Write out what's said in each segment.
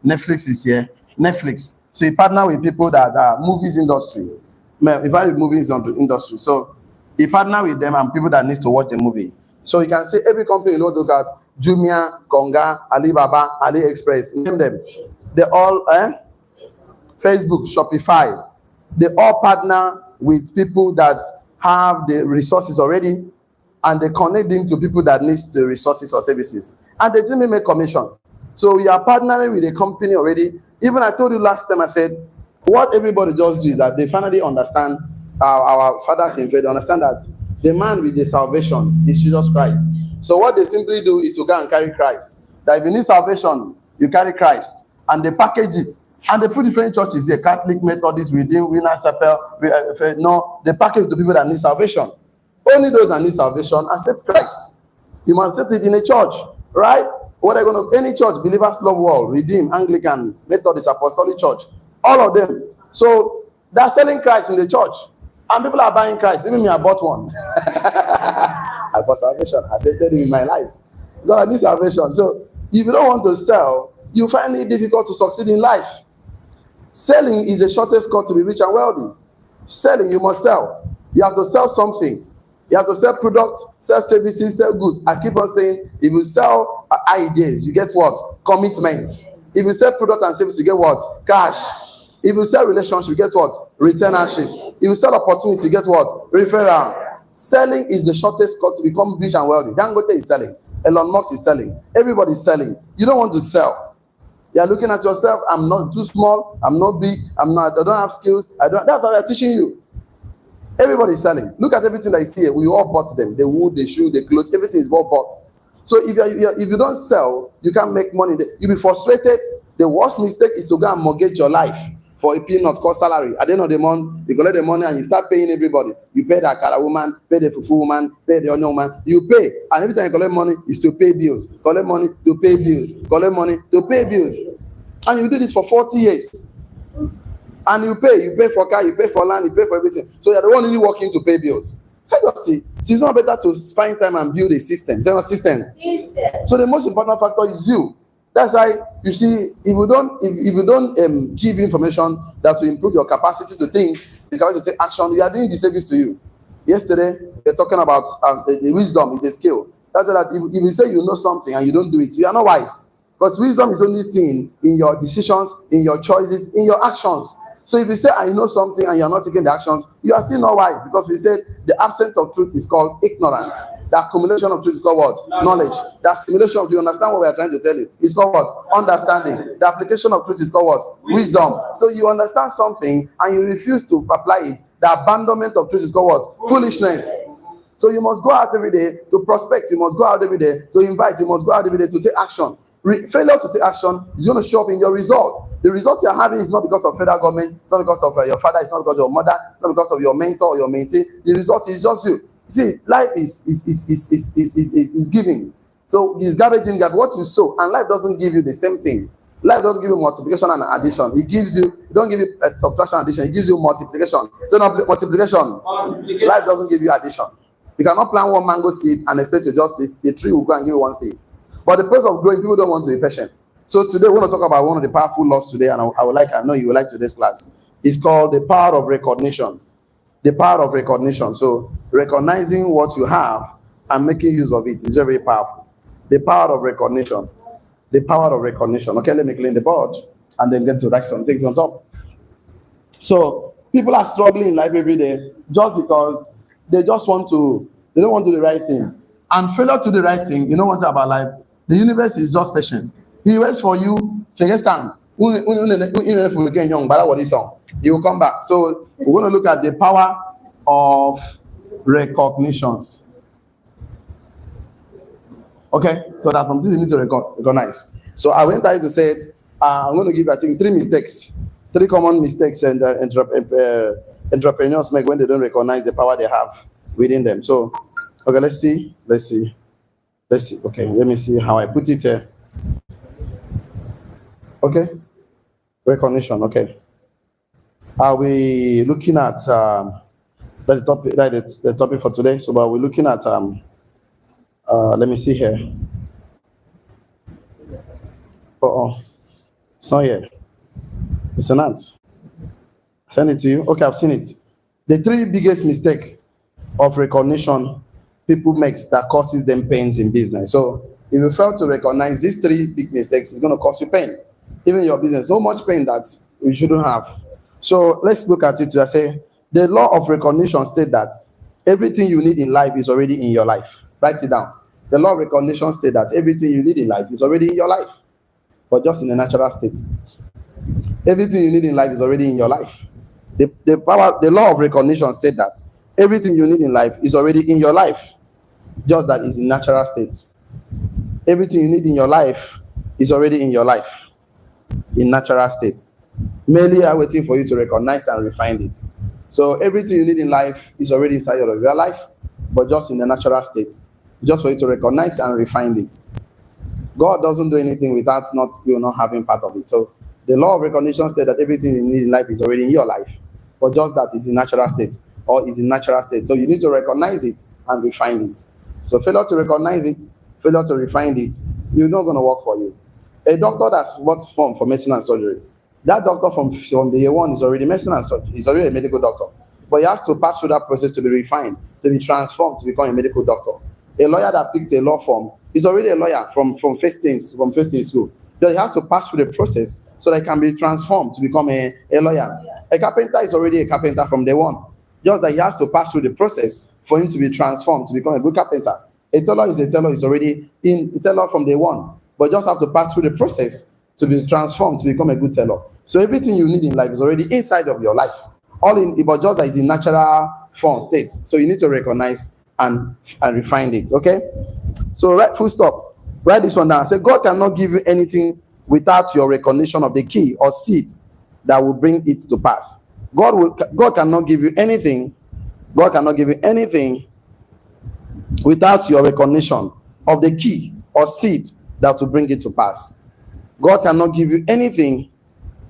Netflix is here. Netflix. So he partner with people that are movies industry. If I movies industry, so he partner with them and people that need to watch the movie. So you can say every company you know look at Jumia, Konga, Alibaba, AliExpress, name them. They all Facebook, Shopify. They all partner with people that have the resources already, and they connect them to people that need the resources or services, and they didn't make commission. So we are partnering with a company already. Even I told you last time, I said what everybody just do is that they finally understand, our fathers in faith, they understand that the man with the salvation is Jesus Christ. So what they simply do is to go and carry Christ. That if you need salvation, you carry Christ, and they package it. And they put different churches here, Catholic, Methodist, Redeemed, Winners Chapel. No, they package to people that need salvation. Only those that need salvation accept Christ. You must accept it in a church, right? What are going to, any church, Believers Love World, Redeemed, Anglican, Methodist, Apostolic Church, all of them. So they're selling Christ in the church, and people are buying Christ. Even me, I bought one. I bought salvation. I accepted it in my life. God, I need salvation. So if you don't want to sell, you find it difficult to succeed in life. Selling is the shortest cut to be rich and wealthy. Selling, you must sell. You have to sell something. You have to sell products, sell services, sell goods. I keep on saying, if you sell ideas, you get what? Commitment. If you sell product and service, you get what? Cash. If you sell relationship, you get what? Retainership. If you sell opportunity, you get what? Referral. Selling is the shortest cut to become rich and wealthy. Dangote is selling. Elon Musk is selling. Everybody is selling. You don't want to sell. You are looking at yourself. I'm not too small. I'm not big. I don't have skills. That's what they're teaching you. Everybody is selling. Look at everything that is here. We all bought them. The wood, the shoe, the clothes. Everything is all bought. So if you don't sell, you can't make money. You'll be frustrated. The worst mistake is to go and mortgage your life for a peanut called salary. At the end of the month, you collect the money and you start paying everybody. You pay the akara woman, pay the fufu woman, pay the onion woman. You pay, and every time you collect money is to pay bills. Collect money to pay bills. Collect money to pay bills. And you do this for 40 years. And you pay for car, you pay for land, you pay for everything. So you're the one really working to pay bills. So it's not better to find time and build a system. System. So the most important factor is you. That's why you see, if you don't give information that will improve your capacity to think, the capacity to take action, you are doing disservice to you. Yesterday, we were talking about the wisdom is a skill. That's why if you say you know something and you don't do it, you are not wise. Because wisdom is only seen in your decisions, in your choices, in your actions. So if you say, I know something and you're not taking the actions, you are still not wise, because we said the absence of truth is called ignorance. The accumulation of truth is called what? Knowledge. The assimilation of, you understand what we are trying to tell you, is called what? Understanding. The application of truth is called what? Wisdom. So you understand something and you refuse to apply it. The abandonment of truth is called what? Foolishness. So you must go out every day to prospect. You must go out every day to invite. You must go out every day to take action. Failure to take action is going to show up in your result. The results you're having is not because of federal government, it's not because of your father, it's not because of your mother, it's not because of your mentor or your mentee. The result is just you. See, life is giving. So it's garbage in that what you sow, and life doesn't give you the same thing. Life doesn't give you multiplication and addition. It don't give you subtraction and addition. It gives you multiplication. So not multiplication. Life doesn't give you addition. You cannot plant one mango seed and expect to just the tree will go and give you one seed. But the process of growing, people don't want to be patient. So today, we're going to talk about one of the powerful laws today, and I know you would like today's class. It's called the power of recognition. The power of recognition. So recognizing what you have and making use of it is very, very powerful. The power of recognition. The power of recognition. Okay, let me clean the board and then get to write some things on top. So people are struggling in life every day just because they don't want to do the right thing. And failure to do the right thing, you know what about life? The universe is just patient. He waits for you. He will come back. So we're going to look at the power of recognitions. Okay, so that's something you need to recognize. So I went ahead to say, I'm going to give, I think, 3 common mistakes and entrepreneurs make when they don't recognize the power they have within them. So, okay, let's see. Okay, let me see how I put it here. Okay, recognition. Okay, are we looking at the topic for today? So, but we're looking at let me see here. It's not here. It's an ant. Send it to you. Okay, I've seen it. The three biggest mistake of recognition people make that causes them pains in business. So if you fail to recognize these three big mistakes, it's going to cause you pain. Even in your business, so much pain that you shouldn't have. So let's look at it. I say the law of recognition states that everything you need in life is already in your life. Write it down. The law of recognition states that everything you need in life is already in your life, but just in a natural state. Everything you need in life is already in your life. The law of recognition states that everything you need in life is already in your life, just that it's in natural state. Everything you need in your life is already in your life, in natural state. Merely are waiting for you to recognize and refine it. So everything you need in life is already inside of your life, but just in the natural state, just for you to recognize and refine it. God doesn't do anything without you not having part of it. So the law of recognition states that everything you need in life is already in your life, but just that is in natural state or is in natural state. So you need to recognize it and refine it. So failure to recognize it, failure to refine it, you're not going to work for you. A doctor that's what's formed for medicine and surgery, that doctor from the year one is already medicine and surgery. He's already a medical doctor, but he has to pass through that process to be refined, to be transformed, to become a medical doctor. A lawyer that picked a law firm is already a lawyer from first thing school. But he has to pass through the process so that he can be transformed to become a lawyer. A carpenter is already a carpenter from day one. Just that he has to pass through the process for him to be transformed to become a good carpenter. A tailor is already a tailor from day one, but just have to pass through the process to be transformed to become a good tailor. So everything you need in life is already inside of your life. But just that it's in natural form state. So you need to recognize and refine it. Okay? So right, full stop. Write this one down. Say God cannot give you anything without your recognition of the key or seed that will bring it to pass. God cannot give you anything. God cannot give you anything without your recognition of the key or seed that will bring it to pass. God cannot give you anything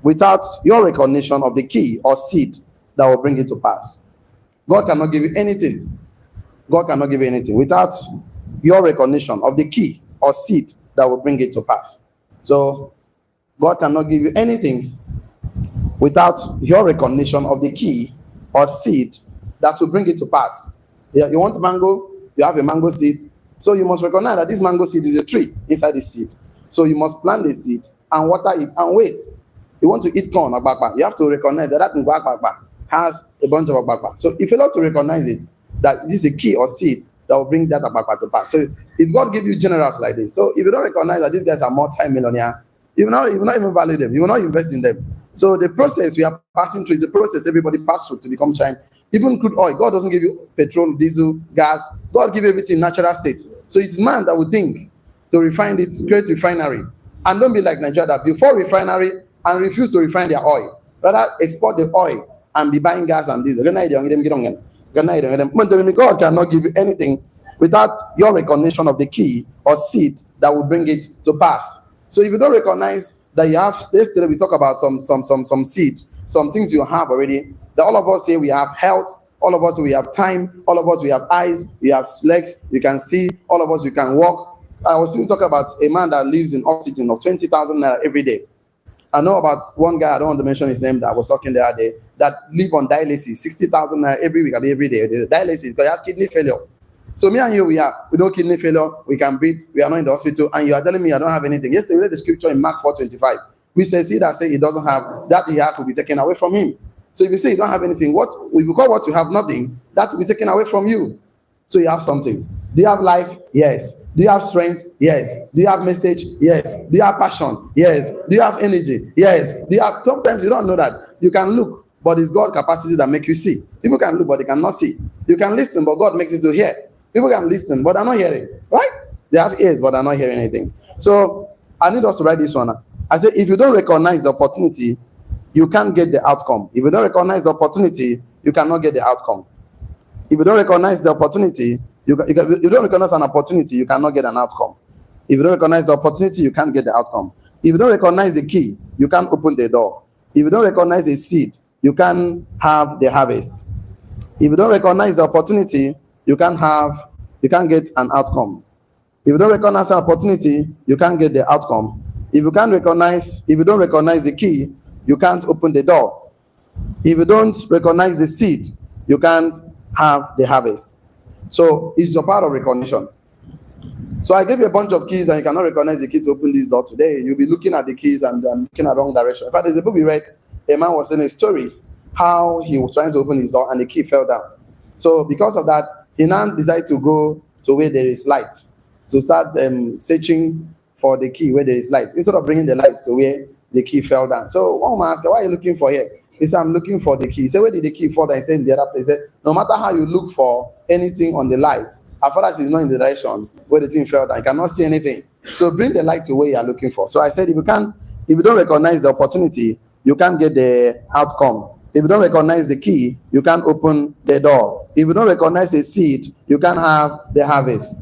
without your recognition of the key or seed that will bring it to pass. God cannot give you anything. God cannot give you anything without your recognition of the key or seed that will bring it to pass. So God cannot give you anything without your recognition of the key or seed that will bring it to pass. You want mango, you have a mango seed. So you must recognize that this mango seed is a tree inside the seed. So you must plant the seed and water it and wait. You want to eat corn, you have to recognize that has a bunch of agbagba. So if you not to recognize it, that this is a key or seed that will bring that agbagba to pass. So if God give you generals like this, so if you don't recognize that these guys are multi-millionaire, you will not even value them. You will not invest in them. So the process we are passing through is the process everybody passes through to become shine. Even crude oil, God doesn't give you petrol, diesel, gas. God gives everything in natural state. So it's man that will think to refine it, create refinery. And don't be like Nigeria that before refinery and refuse to refine their oil. Rather export the oil and be buying gas and diesel. God cannot give you anything without your recognition of the key or seed that will bring it to pass. So if you don't recognize that you have, yesterday we talk about some seed, some things you have already, that all of us here we have health, all of us we have time, all of us we have eyes, we have legs, you can see, all of us you can walk. I was even talking about a man that lives in oxygen of 20,000 naira every day. I know about one guy, I don't want to mention his name, that was talking the other day, that live on dialysis, 60,000 naira every week, every day. The dialysis, because he has kidney failure. So me and you, we don't kidney failure, we can breathe, we are not in the hospital, and you are telling me I don't have anything. Yesterday we read the scripture in Mark 4:25, which says, he that say he doesn't have, that he has will be taken away from him. So if you say you don't have anything, if you call what you have nothing, that will be taken away from you. So you have something. Do you have life? Yes. Do you have strength? Yes. Do you have message? Yes. Do you have passion? Yes. Do you have energy? Yes. Sometimes you don't know that. You can look, but it's God's capacity that make you see. People can look, but they cannot see. You can listen, but God makes you to hear. People can listen, but they're not hearing. Right? They have ears, but they're not hearing anything. So I need us to write this one. I say, if you don't recognize the opportunity, you can't get the outcome. If you don't recognize the opportunity, you cannot get the outcome. If you don't recognize the opportunity, you don't recognize an opportunity, you cannot get an outcome. If you don't recognize the opportunity, you can't get the outcome. If you don't recognize the key, you can't open the door. If you don't recognize a seed, you can't have the harvest. If you don't recognize the opportunity, you can't get an outcome. If you don't recognize an opportunity, you can't get the outcome. If you don't recognize the key, you can't open the door. If you don't recognize the seed, you can't have the harvest. So it's your part of recognition. So I gave you a bunch of keys and you cannot recognize the key to open this door today. You'll be looking at the keys and looking at the wrong direction. In fact, there's a book we read, a man was in a story how he was trying to open his door and the key fell down. So because of that, he now decided to go to where there is light, to start searching for the key where there is light, instead of bringing the light to where the key fell down. So one man asked, why are you looking for here? He said, I'm looking for the key. He said, where did the key fall down? He said, in the other place. He said, no matter how you look for anything on the light, as far as it's not in the direction where the thing fell down, you cannot see anything. So bring the light to where you are looking for. So I said, if you don't recognize the opportunity, you can't get the outcome. If you don't recognize the key, you can't open the door. If you don't recognize the seed, you can't have the harvest.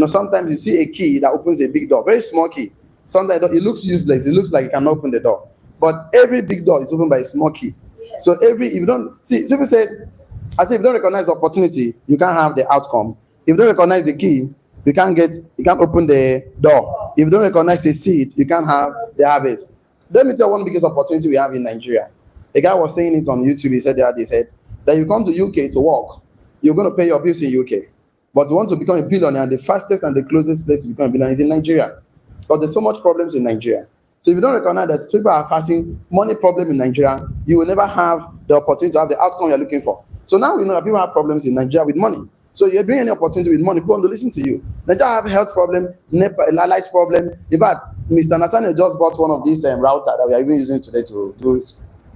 Sometimes you see a key that opens a big door, very small key. Sometimes it looks useless. It looks like you can open the door. But every big door is opened by a small key. So if you don't see, people say, if you don't recognize the opportunity, you can't have the outcome. If you don't recognize the key, you can't open the door. If you don't recognize the seed, you can't have the harvest. Let me tell you one biggest opportunity we have in Nigeria. A guy was saying it on YouTube. He said that you come to UK to work, you're going to pay your bills in UK. But you want to become a billionaire, the fastest and the closest place to become a billionaire is in Nigeria. Because there's so much problems in Nigeria. So if you don't recognize that people are facing money problem in Nigeria, you will never have the opportunity to have the outcome you're looking for. So now we know that people have problems in Nigeria with money. So you bring any opportunity with money, people want to listen to you. Nigeria have health problem, light problem. In fact, Mr. Nathaniel just bought one of these router that we are even using today to do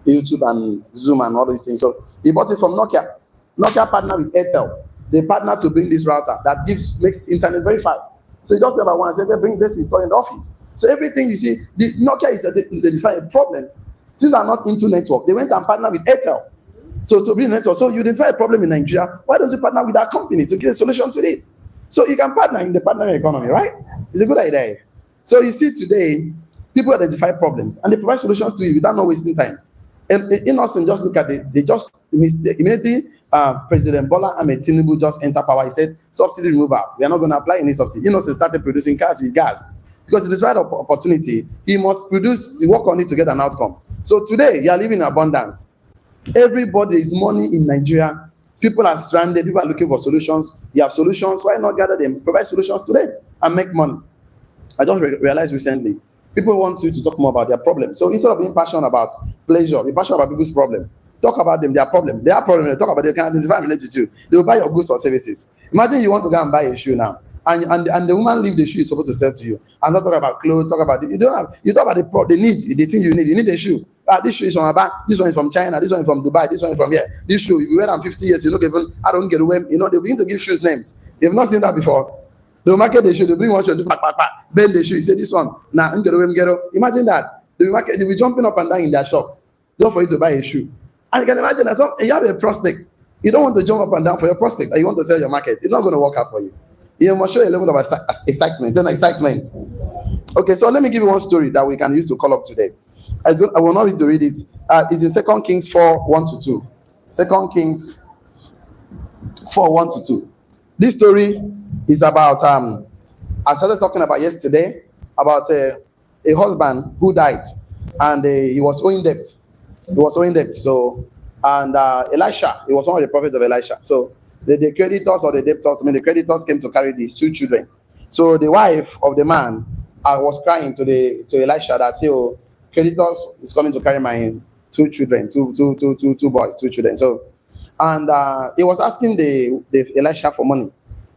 YouTube and Zoom and all these things. So he bought it from Nokia. Nokia partnered with Airtel. They partnered to bring this router that makes internet very fast. So he just about one said, they bring this install in the office. So everything you see, the Nokia is they define a problem. Since they're not into network, they went and partnered with Airtel to bring network. So you identify a problem in Nigeria, why don't you partner with that company to get a solution to it? So you can partner in the partnering economy, right? It's a good idea. So you see today, people identify problems and they provide solutions to it without not wasting time. And Innocent, just look at it. They just immediately, President Bola Ahmed Tinubu just entered power. He said, subsidy removal. We are not going to apply any subsidy. Innocent started producing cars with gas. Because it is right opportunity, he must work on it to get an outcome. So today, you are living in abundance. Everybody is money in Nigeria. People are stranded. People are looking for solutions. You have solutions. Why not gather them, provide solutions to them, and make money? I just realized recently, people want you to talk more about their problems. So instead of being passionate about pleasure, be passionate about people's problem. Talk about them, their problem. Their problem, talk about they can identify and relate to you. They will buy your goods or services. Imagine you want to go and buy a shoe now. And the woman leave the shoe is supposed to sell to you. And not talk about clothes, talk about it. You talk about the need, the thing you need a shoe. This shoe is from Abba, this one is from China, this one is from Dubai, this one is from here. This shoe, if you wear them 50 years, you look even, I don't get away. They begin to give shoes names. You've not seen that before. They'll market the shoe, they bring one shoe, bend the shoe, you say this one. Now, imagine that. They'll be jumping up and down in their shop just for you to buy a shoe. And you can imagine that you have a prospect. You don't want to jump up and down for your prospect, and you want to sell your market. It's not going to work out for you. You must show a level of excitement. Okay, so let me give you one story that we can use to call up today. I will not read it. It's in 2 Kings 4:1-2. 2 Kings 4:1-2. This story is about, I started talking about yesterday, about a husband who died, and he was owing debt. So, and Elisha, he was one of the prophets of Elisha. So, the creditors or the debtors, the creditors came to carry these 2 children. So the wife of the man was crying to Elisha that, oh, creditors is coming to carry my 2 children, two boys, 2 children. So, and he was asking the Elisha for money,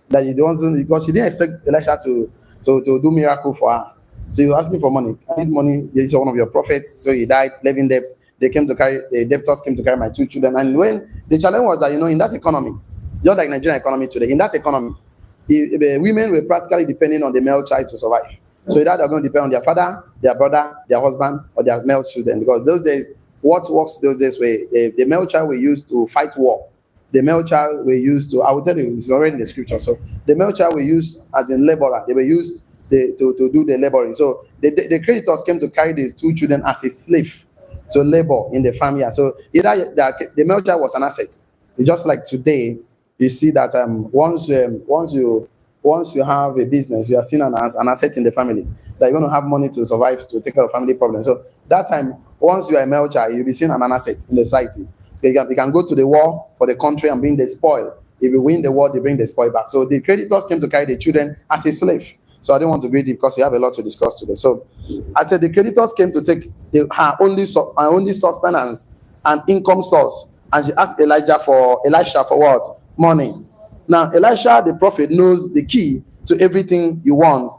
that he wasn't, because he didn't expect Elisha to do miracle for her. So he was asking for money. I need money. He's one of your prophets. So he died, living debt. The debtors came to carry my 2 children. And when the challenge was that, in that economy, just like Nigerian economy today, in that economy, the women were practically depending on the male child to survive. So either they're going to depend on their father, their brother, their husband, or their male children. Because those days, what works those days were the male child were used to fight war. The male child were used to, I will tell you, it's already in the scripture. So the male child were used as in laborer. They were used to do the laboring. So the creditors came to carry these 2 children as a slave to labor in the farm yard. So either the male child was an asset. Just like today, you see that once you once you have a business, you are seen as an asset in the family. That you're going to have money to survive, to take care of family problems. So that time, once you are a male child, you'll be seen as an asset in the society. So you can go to the war for the country and bring the spoil. If you win the war, they bring the spoil back. So the creditors came to carry the children as a slave. So I don't want to read it because we have a lot to discuss today. So I said the creditors came to take her only sustenance and income source, and she asked Elisha for what? Money. Now Elisha, the prophet, knows the key to everything you want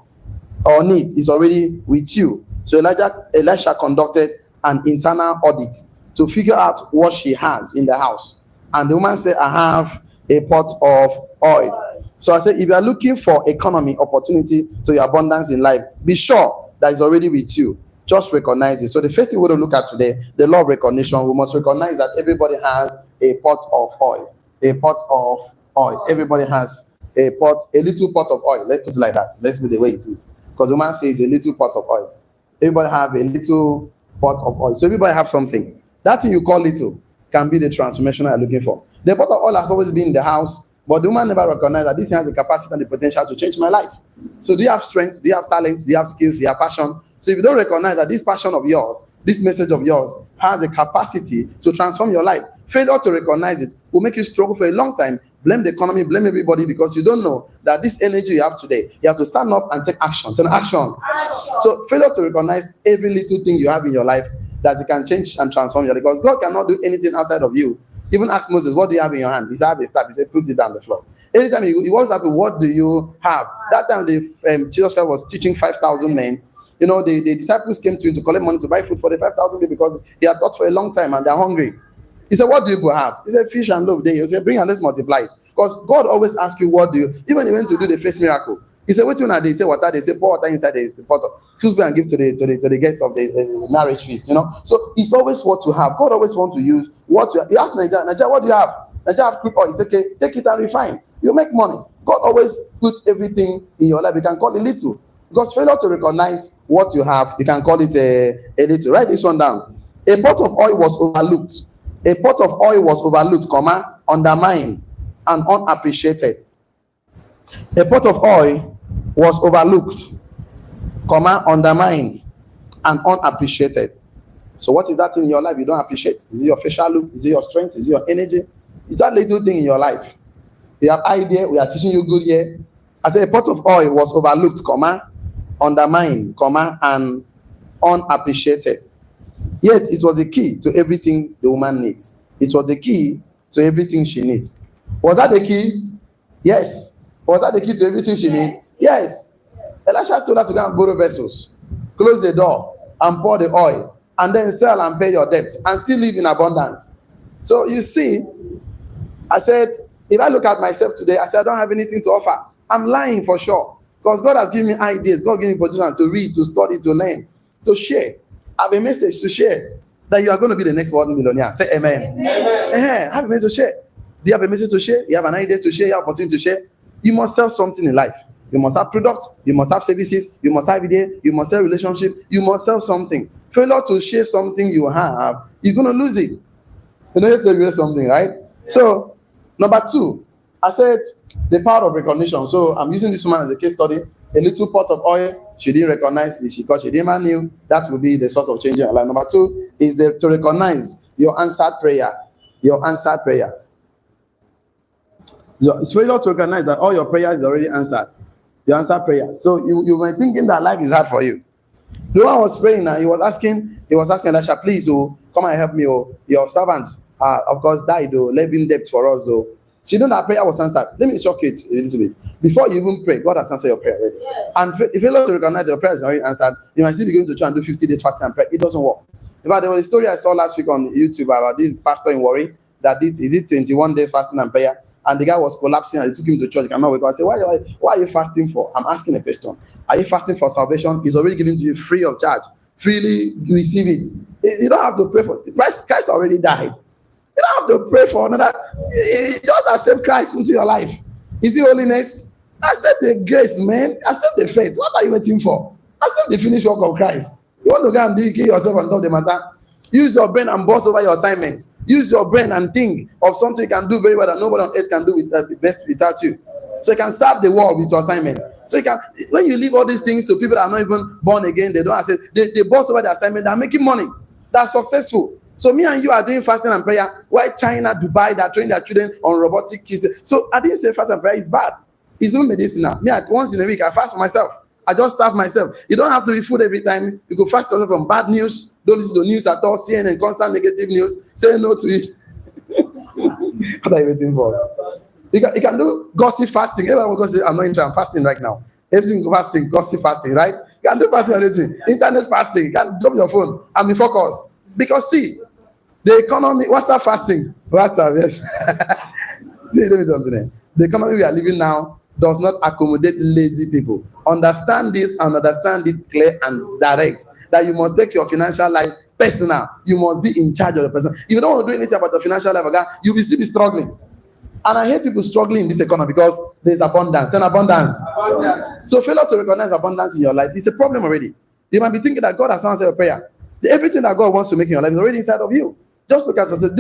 or need is already with you. So Elisha conducted an internal audit to figure out what she has in the house. And the woman said, I have a pot of oil. So I said, if you are looking for economy, opportunity to your abundance in life, be sure that it's already with you. Just recognize it. So the first thing we're going to look at today, the law of recognition. We must recognize that everybody has a pot of oil. A pot of oil. Everybody has a little pot of oil. Let's put it like that. Let's be the way it is. Because the man says a little pot of oil. Everybody have a little pot of oil. So everybody have something. That thing you call little can be the transformation you're looking for. The pot of oil has always been in the house, but the woman never recognized that this thing has the capacity and the potential to change my life. So do you have strength? Do you have talent? Do you have skills? Do you have passion? So if you don't recognize that this passion of yours, this message of yours has a capacity to transform your life, failure to recognize it will make you struggle for a long time. Blame the economy, blame everybody, because you don't know that this energy you have today, you have to stand up and take action. Take action. So failure to recognize every little thing you have in your life that it can change and transform you, because God cannot do anything outside of you. Even ask Moses, what do you have in your hand? He said, I have a staff. He said, put it down the floor. Anytime he was happy, what do you have? That time Jesus Christ was teaching 5,000 men. You know, the disciples came to him to collect money to buy food for the 5,000 people because he had taught for a long time and they're hungry. He said, what do you have? He said, fish and loaf. He said, bring and let's multiply. Because God always asks you, what do you? Even he went to do the first miracle. He said, what do you want? They say water. They say, pour water inside the pot. Choose and give to the guests of the marriage feast. You know, so it's always what you have. God always wants to use what you have. He asked Nigeria, what do you have? Nigeria have crude oil. He said, okay, take it and refine. You make money. God always puts everything in your life. You can call it little. Because failure to recognize what you have, you can call it a little. Write this one down. A pot of oil was overlooked. A pot of oil was overlooked, undermined, and unappreciated. A pot of oil was overlooked, undermined, and unappreciated. So what is that thing in your life you don't appreciate? Is it your facial look? Is it your strength? Is it your energy? Is that little thing in your life? You have idea, we are teaching you good here. I said a pot of oil was overlooked, undermined, and unappreciated. Yet it was a key to everything the woman needs. It was a key to everything she needs. Was that the key? Yes. Was that the key to everything she needs? Yes. Elisha told her to go and borrow vessels, close the door, and pour the oil, and then sell and pay your debt, and still live in abundance. So you see, I said, if I look at myself today, I said, I don't have anything to offer. I'm lying for sure. Because God has given me ideas. God gave me position to read, to study, to learn, to share. I have a message to share that you are going to be the next world millionaire. Say amen. Amen. Have a message to share. Do you have a message to share? You have an idea to share? You have opportunity to share? You must sell something in life. You must have products. You must have services. You must have idea. You must sell relationship. You must sell something. Failure to share something you have, you're going to lose it. You know, you have something, right? So, number 2, I said the power of recognition. So I'm using this woman as a case study. A little pot of oil, she didn't recognize it because she didn't knew that would be the source of changing her life. Number 2 is to recognize your answered prayer. Your answered prayer. So it's failure to recognize that all your prayers is already answered. Your answered prayer. So you were thinking that life is hard for you. The one was praying now, he was asking Elisha, please, come and help me. Your servant, of course, died, leaving debt for us. She knew that prayer was answered. Let me shock it a little bit. Before you even pray, God has answered your prayer already. Yes. And if you learn to recognize your prayer is already answered, you might still be going to try and do 50 days fasting and pray. It doesn't work. In fact, there was a story I saw last week on YouTube about this pastor in Warri that did 21 days fasting and prayer, and the guy was collapsing and they took him to church. He cannot wake up. I said, why are you fasting for? I'm asking a question. Are you fasting for salvation? It's already given to you free of charge. Freely you receive it. You don't have to pray for it. Christ already died. You don't have to pray for another. You just accept Christ into your life. Is it holiness? Accept the grace, man. Accept the faith. What are you waiting for? Accept the finished work of Christ. You want to go and kill yourself on top of the matter? Use your brain and boss over your assignments. Use your brain and think of something you can do very well that nobody on earth can do with best without you. So you can serve the world with your assignment. So you can, when you leave all these things to people that are not even born again, they don't have, they boss over the assignment, they're making money, they're successful. So me and you are doing fasting and prayer, while China, Dubai, they're training their children on robotic kids. So I didn't say fast and prayer is bad. It's even medicinal. Me, once in a week, I fast for myself. I just starve myself. You don't have to eat food every time. You go fast yourself from bad news. Don't listen to news at all. CNN, constant negative news. Say no to it. What are you waiting for? You can do gossip fasting. Everyone goes, I'm not interested. I'm fasting right now. Everything fasting, gossip fasting, right? You can do fasting on anything. Internet fasting. You can drop your phone and be focused. Because see, the economy, what's that fasting? WhatsApp, yes. See, let me tell you today. The economy we are living now does not accommodate lazy people. Understand this and understand it clear and direct. That you must take your financial life personal. You must be in charge of the person. If you don't want to do anything about the financial life, you will still be struggling. And I hate people struggling in this economy because there's abundance. Then abundance. So failure to recognize abundance in your life is a problem already. You might be thinking that God has answered your prayer. Everything that God wants to make in your life is already inside of you. Just look at yourself.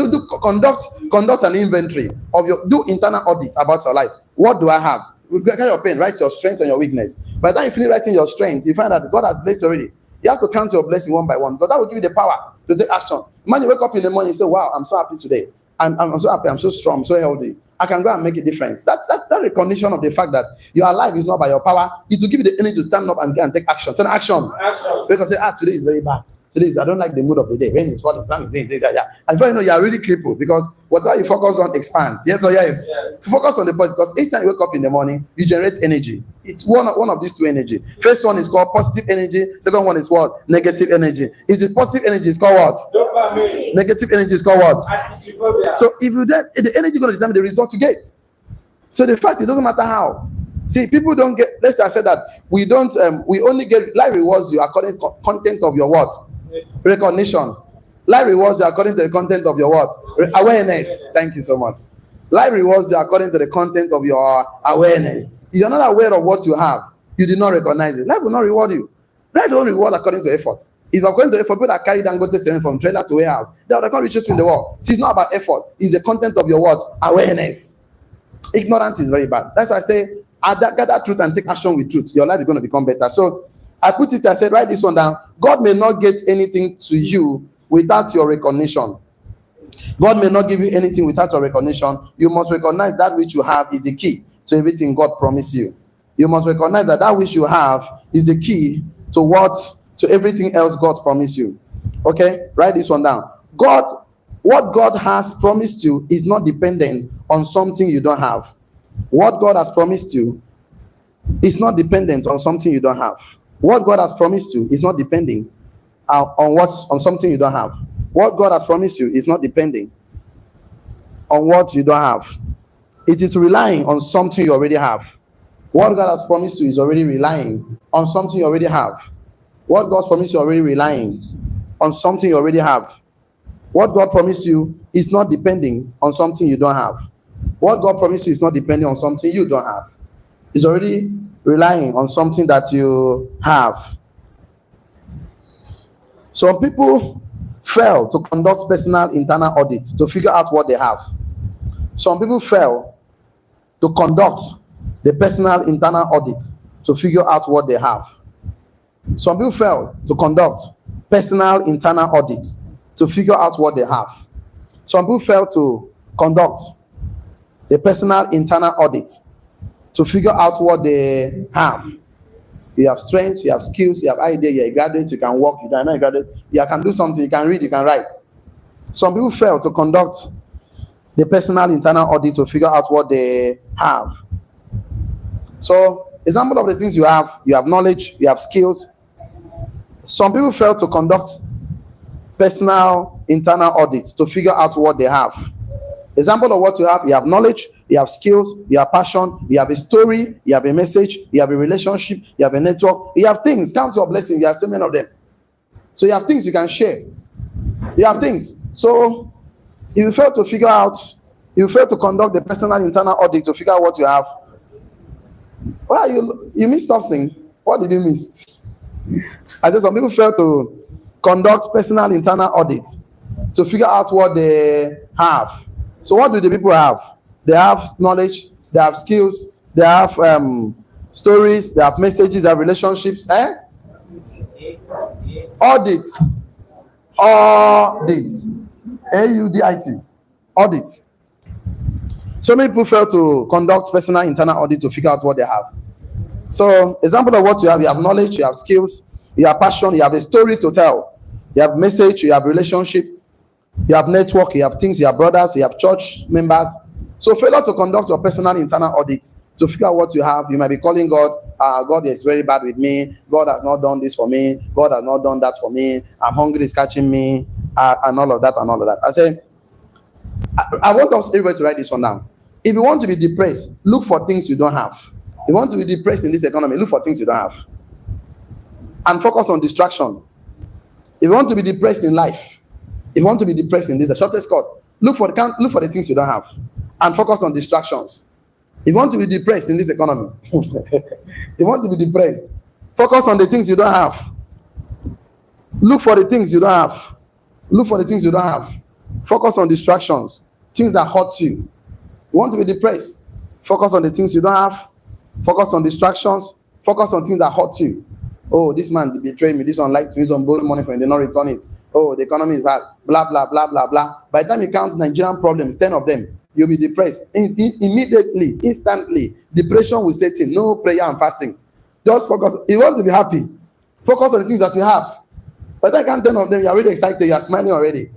Conduct an inventory of do internal audit about your life. What do I have? Get your pen, write your strengths and your weakness. By the time you finish writing your strengths, you find that God has blessed already. You have to count your blessing one by one, but that will give you the power to take action. Man, you wake up in the morning and say, wow, I'm so happy today. I'm so happy, I'm so strong, I'm so healthy. I can go and make a difference. That's that recognition of the fact that your life is not by your power. It will give you the energy to stand up and take action. Turn action. Because say, today is very bad. Today I don't like the mood of the day. Rain is falling, sun is this, yeah. And before you know, you are really crippled because whatever you focus on expands. Yes or yes? Yes. Focus on the positive because each time you wake up in the morning, you generate energy. It's one of these two energy. First one is called positive energy. Second one is what? Negative energy. Is it positive energy? It's called what? Dopamine. Negative energy is called what? So if you the energy is going to determine the result you get. So the fact it doesn't matter how. See, people don't get. Let's just say that we don't. We only get life rewards you according to content of your what? Recognition. Life rewards you according to the content of your what? Awareness. Thank you so much. Life rewards you according to the content of your awareness. If you're not aware of what you have, you did not recognize it. Life will not reward you. Life don't reward according to effort. If you're going to effort, people that carry down go to from trailer to warehouse, they can't reach you in the world. See, it's not about effort. It's the content of your what? Awareness. Ignorance is very bad. That's why I say, gather truth and take action with truth. Your life is going to become better. So I put it, I said, write this one down. God may not get anything to you without your recognition. God may not give you anything without your recognition. You must recognize that which you have is the key to everything God promised you. You must recognize that which you have is the key to everything else God promised you. Okay? Write this one down. What God has promised you is not dependent on something you don't have. What God has promised you is not dependent on something you don't have. What God has promised you is not depending on something you don't have. What God has promised you is not depending on what you don't have. It is relying on something you already have. What God has promised you is already relying on something you already have. What God promised you is already relying on something you already have. What God promised you is not depending on something you don't have. What God promised you is not depending on something you don't have. It's already relying on something that you have. Some people fail to conduct personal internal audit to figure out what they have. Some people fail to conduct the personal internal audit to figure out what they have. Some people fail to conduct personal internal audit to figure out what they have. Some people fail to conduct the personal internal audit to figure out what they have. You have strengths, you have skills, you have ideas, you're a graduate, you can work, you are not a graduate, you can do something, you can read, you can write. Some people fail to conduct the personal internal audit to figure out what they have. So, example of the things you have knowledge, you have skills. Some people fail to conduct personal internal audits to figure out what they have. Example of what you have knowledge, you have skills, you have passion, you have a story, you have a message, you have a relationship, you have a network, you have things. Count your blessings, you have so many of them. So you have things you can share. You have things. So if you fail to conduct the personal internal audit to figure out what you have, well, you missed something. What did you miss? I said some people fail to conduct personal internal audits to figure out what they have. So what do the people have? They have knowledge, they have skills, They have stories, they have messages, they have relationships. Audits. Audits. AUDIT. Audits. So many people fail to conduct personal internal audit to figure out what they have. So, example of what you have knowledge, you have skills, you have passion, you have a story to tell, you have message, you have relationship, you have network, you have things, you have brothers, you have church members. So, failure to conduct your personal internal audit to figure out what you have. You might be calling God, God is very bad with me, God has not done this for me, God has not done that for me, I'm hungry, it's catching me, and all of that and all of that. I say, I want us everybody to write this one down. If you want to be depressed, look for things you don't have. If you want to be depressed in this economy, look for things you don't have. And focus on distraction. If you want to be depressed in life, if you want to be depressed in this, the shortest cut, look for the things you don't have. And focus on distractions. If you want to be depressed in this economy, if you want to be depressed, focus on the things you don't have. Look for the things you don't have. Look for the things you don't have. Focus on distractions, things that hurt you. You want to be depressed, focus on the things you don't have. Focus on distractions. Focus on things that hurt you. Oh, this man betrayed me. This one lied to me. This one borrowed money from me. They not return it. Oh, the economy is hard. Blah, blah, blah, blah, blah. By the time you count Nigerian problems, 10 of them, you'll be depressed. Immediately, instantly, depression will set in. No prayer and fasting. Just focus. You want to be happy. Focus on the things that you have. By the time you count 10 of them, you're already excited. You're smiling already.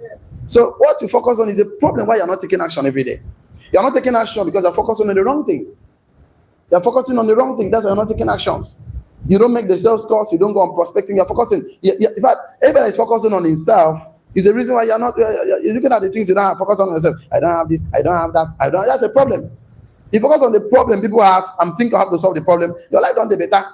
So what you focus on is a problem why you're not taking action every day. You're not taking action because you're focusing on the wrong thing. You're focusing on the wrong thing. That's why you're not taking actions. You don't make the sales calls. You don't go on prospecting. You're focusing. In fact, everybody is focusing on himself. Is the reason why you're not. You're looking at the things you don't have. Focus on yourself. I don't have this. I don't have that. I don't. That's the problem. You focus on the problem people have and think you have to solve the problem. Your life don't be better.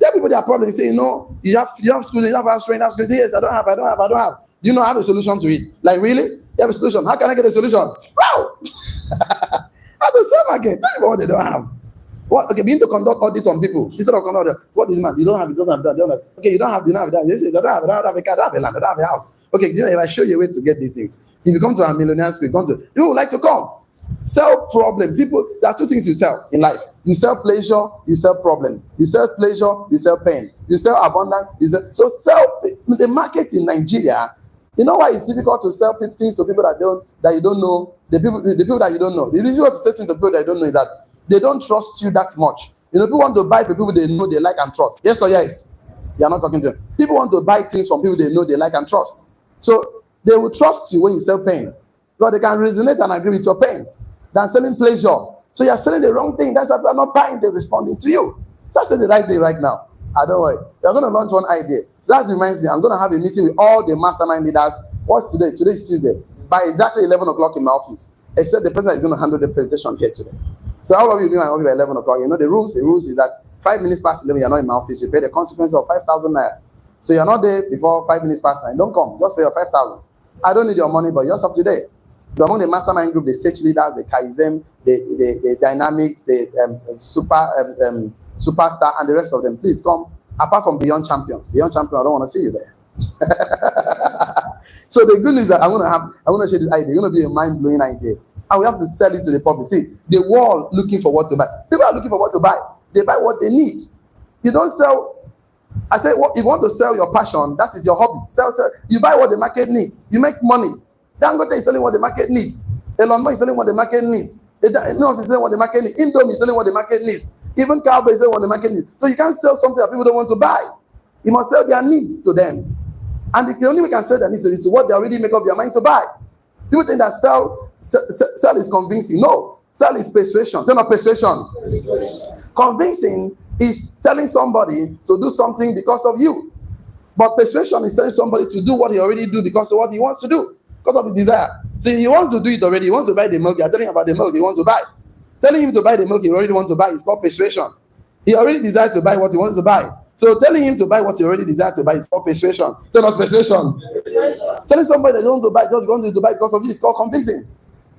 Tell people their problem. Say, you have school. You have house rent. Have school. Say, yes, I don't have. Do you not have a solution to it? Like, really? You have a solution. How can I get a solution? Wow. At the same again. Tell people what they don't have. What? Okay, begin to conduct audit on people instead of conduct. What is man? You don't have that. Okay, you don't have that. This is I don't have a car, I don't have a land, I don't have a house. Okay, if I show you a way to get these things, if you come to a millionaire school, you would like to come. Sell problem. People, there are two things you sell in life. You sell pleasure, you sell problems. You sell pleasure, you sell pain. You sell abundance, so sell the market in Nigeria. You know why it's difficult to sell things to people that you don't know, the people that you don't know. The reason why to sell things to people that you don't know is that they don't trust you that much. People want to buy from people they know, they like and trust. Yes or yes? You are not talking to them. People want to buy things from people they know, they like and trust. So they will trust you when you sell pain. Because they can resonate and agree with your pains than selling pleasure. So you're selling the wrong thing. That's why people are not buying, they're responding to you. So that's the right thing right now. I don't worry. You're going to launch one idea. So that reminds me, I'm going to have a meeting with all the mastermind leaders. What's today? Today is Tuesday. By exactly 11 o'clock in my office. Except the person is going to handle the presentation here today. So all of you being in my office by 11 o'clock, the rules is that 5 minutes past 11, you're not in my office. You pay the consequence of 5,000 naira. So you're not there before 5 minutes past 9. Don't come. Just pay your 5,000. I don't need your money, but yours up today. You're among the mastermind group, the stage leaders, the Kaizen, the dynamics, the superstar, and the rest of them. Please come. Apart from Beyond Champions. Beyond Champions, I don't want to see you there. So the good news is that I'm going to share this idea. It's going to be a mind-blowing idea. And we have to sell it to the public. See, the world looking for what to buy. People are looking for what to buy. They buy what they need. You don't sell. I say, if you want to sell your passion, that is your hobby. Sell. You buy what the market needs. You make money. Dangote is selling what the market needs. Elon Musk is selling what the market needs. Ineos is selling what the market needs. Indomie is selling what the market needs. Even Cowboy is selling what the market needs. So you can't sell something that people don't want to buy. You must sell their needs to them. And the only way you can sell their needs to what they already make up their mind to buy. People think that sell is convincing. No, sell is persuasion. Tell me persuasion. Convincing is telling somebody to do something because of you. But persuasion is telling somebody to do what he already do because of what he wants to do. Because of the desire. See, he wants to do it already. He wants to buy the milk. You're telling him about the milk he wants to buy. Telling him to buy the milk he already wants to buy is called persuasion. He already desired to buy what he wants to buy. So telling him to buy what he already desired to buy is called persuasion. Tell us persuasion. Telling somebody that you want to buy, just want to buy because of you is called convincing.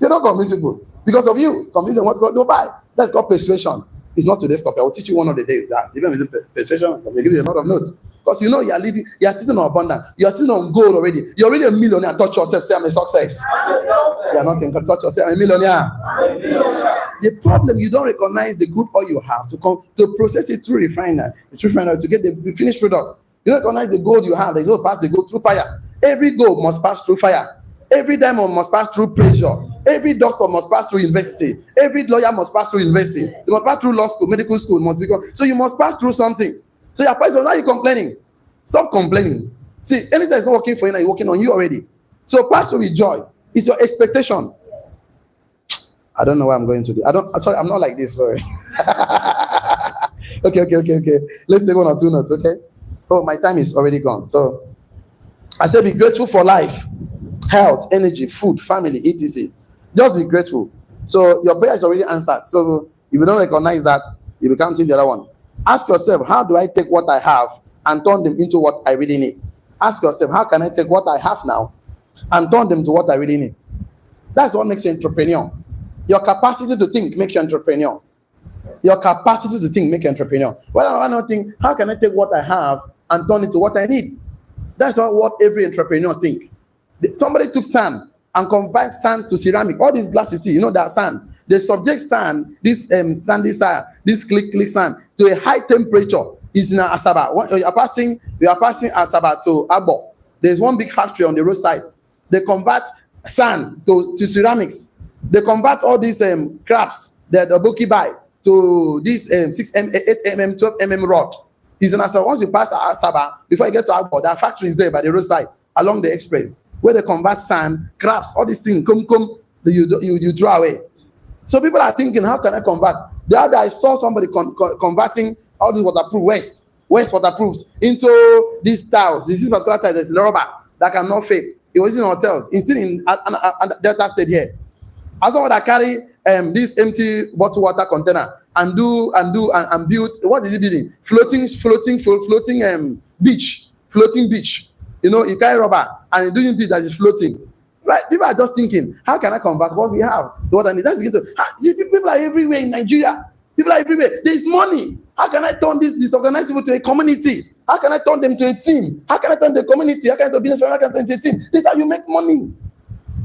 You don't convince people because of you. Convincing what to buy. That's called persuasion. It's not today's topic. I will teach you one of the days that even with persuasion, they give you a lot of notes. Because you know you are sitting on abundance, you are sitting on gold already. You're already a millionaire. Touch yourself, say I'm a success. You are not in touch yourself, I'm a millionaire. The problem, you don't recognize the good oil you have to process it through refinery to get the finished product. You don't recognize the gold you have. There's no pass the gold through fire. Every gold must pass through fire. Every diamond must pass through pressure. Every doctor must pass through university. Every lawyer must pass through university. You must pass through law school, medical school must become. So you must pass through something. So your person, why are you complaining? Stop complaining. See, anything that's not working for you now, it's working on you already. So pass through with joy. It's your expectation. I don't know where I'm going to do. I'm not like this, sorry. Okay. Let's take 1 or 2 notes, okay? Oh, my time is already gone. So I said be grateful for life, health, energy, food, family, etc. Just be grateful. So your prayer is already answered. So if you don't recognize that, you'll be counting the other one. Ask yourself, how do I take what I have and turn them into what I really need? Ask yourself, how can I take what I have now and turn them to what I really need? That's what makes you an entrepreneur. Your capacity to think makes you an entrepreneur. Your capacity to think makes you an entrepreneur. Well, I don't think, how can I take what I have and turn it to what I need? That's not what every entrepreneur think. Somebody took sand and converted sand to ceramic. All these glass you see, you know that sand. They subject sand, this sandy sand, this click sand, to a high temperature. It's in Asaba. You are passing Asaba to Abo. There's one big factory on the roadside. They convert sand to ceramics. They convert all these crabs that the bookie buy to this 6 mm, 8 mm, 12 mm rod. Is in Asaba. Once you pass Asaba, before you get to Abo, there are factories there by the roadside along the express where they convert sand, crabs, all these things, you draw away. So people are thinking, how can I convert? The other day I saw somebody converting all this waterproof waste waterproofs into these tiles. This is particular tiles that's rubber that cannot fade. It was in hotels, instead in Delta State here. I saw that carry this empty bottled water container and build. What is it building? Floating beach. You know, you carry rubber and doing beach that is floating. Right? People are just thinking, how can I convert what we have to what I need? That's begin to. People are everywhere in Nigeria. People are everywhere. There is money. How can I turn this disorganized people to a community? How can I turn them to a team? How can I turn the community? How can I turn business? How can I turn to a team? This is how you make money.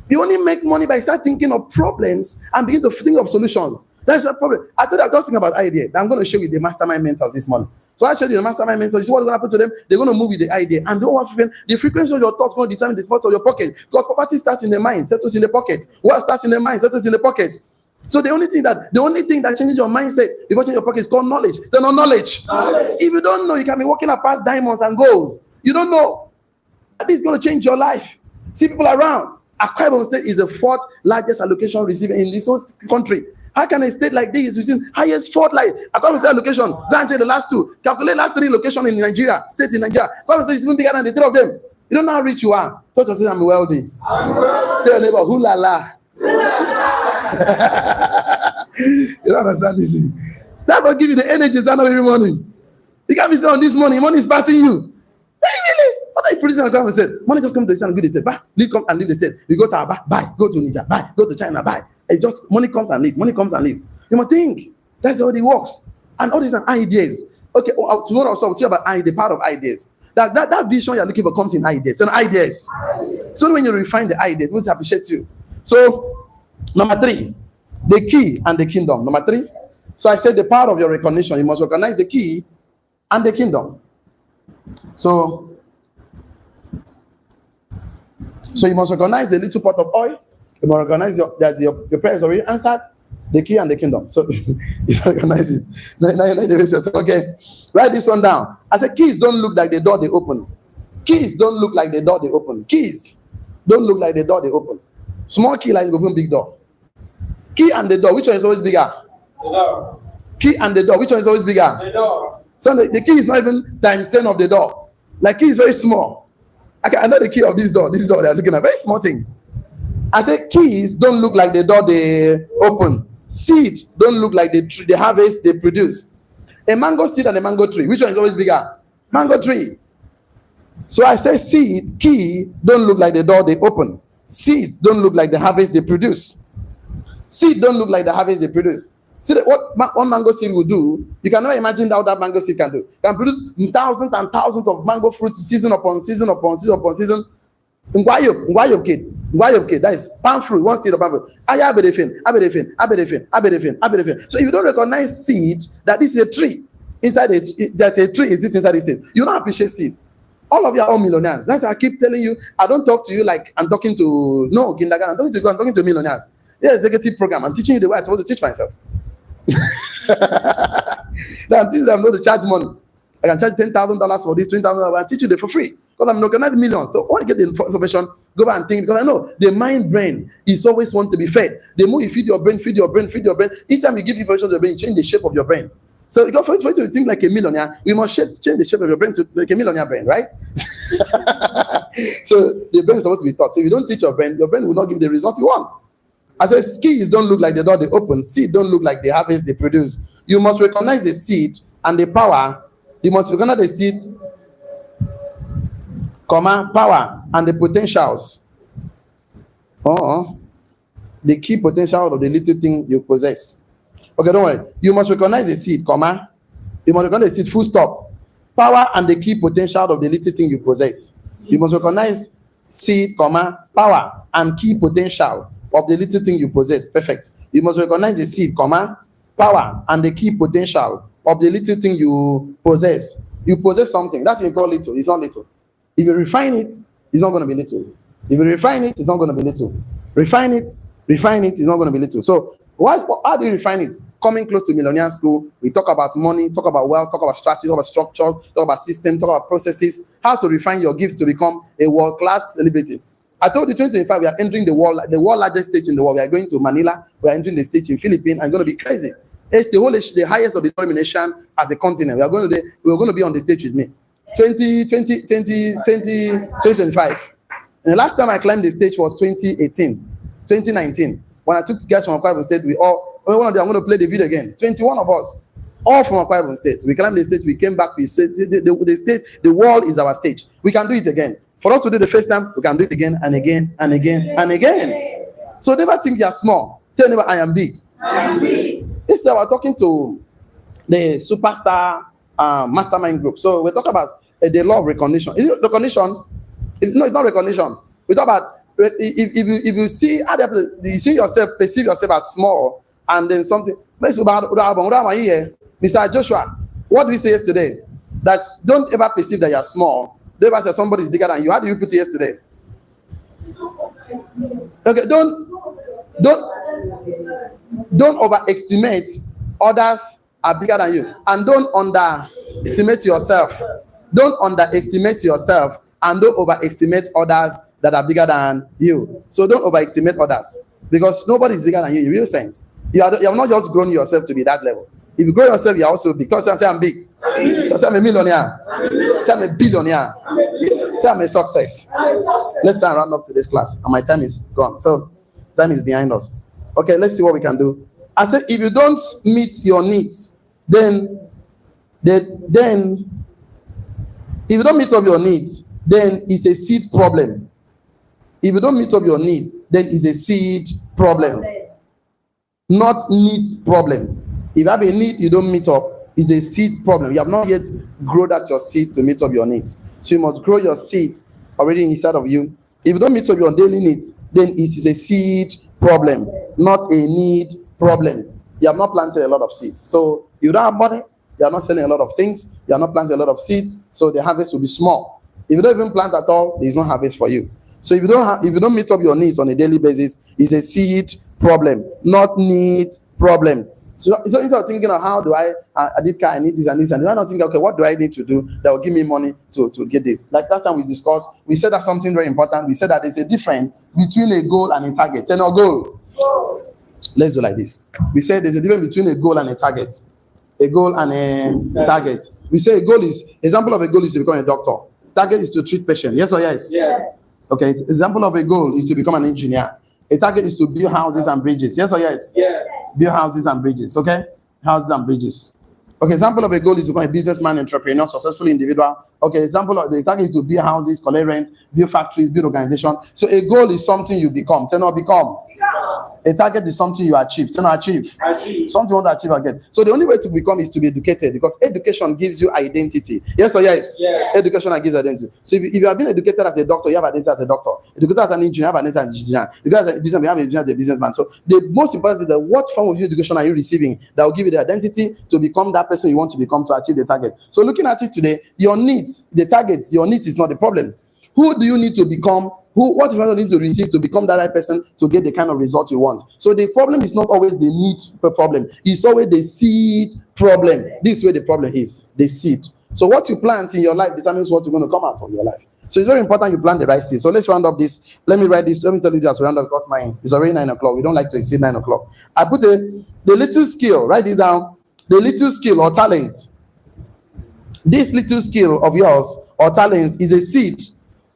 You only make money by start thinking of problems and begin to think of solutions. That's the problem. I thought I was just thinking about ideas. I'm going to show you the mastermind mentors this morning. So I showed you the mastermind mentors. You see what's going to happen to them? They're going to move with the idea. And the frequency of your thoughts going to determine the thoughts of your pocket. Because property starts in the mind, settles in the pocket. What starts in the mind, settles in the pocket. So the only thing that changes your mindset before changing your pocket is called knowledge. There's no knowledge. If you don't know, you can be walking past diamonds and golds. You don't know. This is going to change your life. See people around. Akwa Ibom State is the 4th largest allocation receiver in this whole country. How can a state like this receive highest 4th Akwa Ibom State allocation? Don't check the last 2. Calculate last 3 locations in Nigeria, states in Nigeria. Akwa Ibom State is even bigger than the 3 of them. You don't know how rich you are. Touch yourself, I'm wealthy. Tell your neighbor, hoo la la. You don't understand this. That will give you the energy stand up every morning. You can't be saying on this morning, money is passing you. Hey, really? What are you producing on the state? Money just come to the state and good state. Buy, leave, come and leave the state. You go to Aba, buy, go to Niger, buy, go to China, buy. It just money comes and leave. Money comes and leave. You must think. That's how it works. And all these are ideas. Okay, tomorrow also we'll talk about the power of ideas. That vision you're looking for comes in ideas. And ideas. So when you refine the ideas, we'll appreciate you. So number 3, the key and the kingdom. Number 3. So I said the power of your recognition. You must recognize the key and the kingdom. So you must recognize the little pot of oil. You must recognize that your prayer is already answered. The key and the kingdom. So you recognize it. Okay. Write this one down. I said keys don't look like the door they open. Keys don't look like the door they open. Keys don't look like the door they open. Small key like open big door. Key and the door, which one is always bigger? The door. Key and the door, which one is always bigger? The door. So the key is not even times 10 of the door. Like key is very small. I know the key of this door they are looking at, very small thing. I say keys don't look like the door they open. Seed don't look like the harvest they produce. A mango seed and a mango tree, which one is always bigger? Mango tree. So I say seed, key don't look like the door they open. Seeds don't look like the harvest they produce. Seed don't look like the harvest they produce. See what one mango seed will do, you can never imagine how that mango seed can do. It can produce thousands and thousands of mango fruits season upon season upon season upon season. Ngwayo kid. Why okay? That is palm fruit, one seed of palm fruit. Abedefin. So if you don't recognize seed, that this is a tree, inside that a tree exists inside the seed, you don't appreciate seed. All of you are all millionaires. That's why I keep telling you, I don't talk to you like I'm talking to kindergarten. I'm talking to millionaires. Yeah, executive program. I'm teaching you the way I'm supposed to teach myself. I'm teaching them not to charge money. I can charge $10,000 for this, $20,000. I teach you for free because I'm not gonna have millions. So when you get the information, go back and think, because I know the mind brain is always want to be fed. The more you feed your brain, each time you give information to the brain, you change the shape of your brain. So for you to think like a millionaire, you must change the shape of your brain to like a millionaire brain, right? So the brain is supposed to be taught. So if you don't teach your brain will not give the result you want. I said, keys don't look like the door they open. Seed don't look like the harvest they produce. You must recognize the seed and the power. You must recognize the seed, power, and the potentials. The key potential of the little thing you possess. Okay, don't worry. You must recognize the seed, You must recognize the seed, full stop. Power and the key potential of the little thing you possess. You must recognize seed, power, and key potential of the little thing you possess. Perfect. You must recognize the seed, power, and the key potential of the little thing you possess. You possess something. That's what you call little. It's not little. If you refine it, it's not going to be little. If you refine it, it's not going to be little. Refine it, it's not going to be little. So how do you refine it? Coming close to Millionaire School, we talk about money, talk about wealth, talk about strategy, talk about structures, talk about systems, talk about processes, how to refine your gift to become a world-class celebrity. I told you 2025, we are entering the world largest stage in the world. We are going to Manila, we are entering the stage in Philippines, and going to be crazy. It's the highest of the nation as a continent. We are going to be on the stage with me. 2025. And the last time I climbed the stage was 2019. When I took guys from Akwa Ibom State, one of them, I'm going to play the video again. 21 of us, all from Akwa Ibom State. We climbed the stage, we came back, we said, the stage, the world is our stage. We can do it again. For us to do the first time, we can do it again and again and again and again. So never think you are small. Tell neighbor, I am big. I am big. Instead, we're talking to the superstar mastermind group. So we're talking about the law of recognition. Is it recognition? It's not recognition. We talk about if you see you see yourself, perceive yourself as small, and then something. Mr. Joshua, what did we say yesterday? That don't ever perceive that you are small. Don't ever say somebody is bigger than you. How did you put it yesterday? Okay, don't overestimate others are bigger than you, and don't underestimate yourself. Don't underestimate yourself, and don't overestimate others that are bigger than you. So don't overestimate others, because nobody is bigger than you in real sense. You have not just grown yourself to be that level. If you grow yourself, you are also big. Don't say I'm big. Don't say I'm a millionaire. Say I'm a billionaire. Say I'm a success. Let's try and round up to this class. And my time is gone. So time is behind us. Okay, let's see what we can do. I said, if you don't meet your needs, then if you don't meet up your needs, then it's a seed problem. If you don't meet up your need, then it's a seed problem. Not needs problem. If you have a need you don't meet up, it's a seed problem. You have not yet grown that your seed to meet up your needs. So you must grow your seed already inside of you. If you don't meet up your daily needs, then it is a seed problem, not a need problem. You have not planted a lot of seeds. So you don't have money, you are not selling a lot of things, you are not planting a lot of seeds, so the harvest will be small. If you don't even plant at all, there is no harvest for you. So if you don't meet up your needs on a daily basis, it's a seed problem, not need problem. So instead of thinking of how do I did car, I need this and this, and then I don't think, okay, what do I need to do that will give me money to get this? Like last time we discussed, we said that something very important. We said that there's a difference between a goal and a target. Say no goal. Let's do like this. We said there's a difference between a goal and a target. A goal and a target. We say a goal is, example of a goal is to become a doctor. Target is to treat patients. Yes or yes? Yes. Okay, example of a goal is to become an engineer. A target is to build houses and bridges. Yes or yes? Yes. Build houses and bridges. Okay? Houses and bridges. Okay, example of a goal is to become a businessman, entrepreneur, successful individual. Okay, example of the target is to build houses, collect rent, build factories, build organization. So a goal is something you become. Say no, become. A target is something you achieve. Something you want to achieve again. So the only way to become is to be educated, because education gives you identity. Yes or yes? Yes. Education gives identity. So if you have been educated as a doctor, you have identity as a doctor. Educated as an engineer, you have identity as an engineer. Educated as a businessman, you have identity as a businessman. So the most important is that what form of education are you receiving that will give you the identity to become that person you want to become to achieve the target. So looking at it today, your needs, the targets, your needs is not the problem. Who do you need to become? What do you need to receive to become that right person to get the kind of result you want? So the problem is not always the need problem. It's always the seed problem. This is where the problem is, the seed. So what you plant in your life determines what's going to come out of your life. So it's very important you plant the right seed. So let's round up this. Let me write this. Let me tell you this round up because it's already 9 o'clock. We don't like to exceed 9 o'clock. I put the little skill, write this down. The little skill or talent. This little skill of yours or talent is a seed